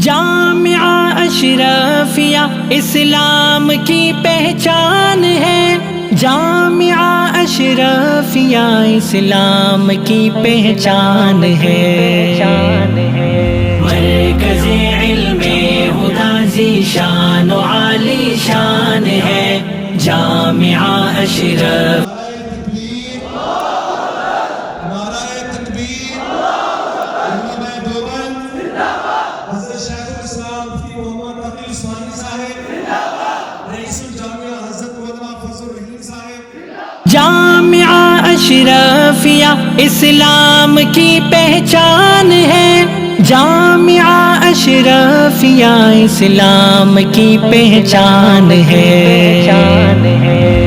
جامعہ اشرفیہ اسلام کی پہچان ہے، جامعہ اشرفیہ اسلام کی پہچان ہے، مرکز علم ہدا ذیشان و عالی شان ہے جامعہ اشرف۔ جامعہ اشرفیہ اسلام کی پہچان ہے، جامعہ اشرفیہ اسلام کی پہچان ہے۔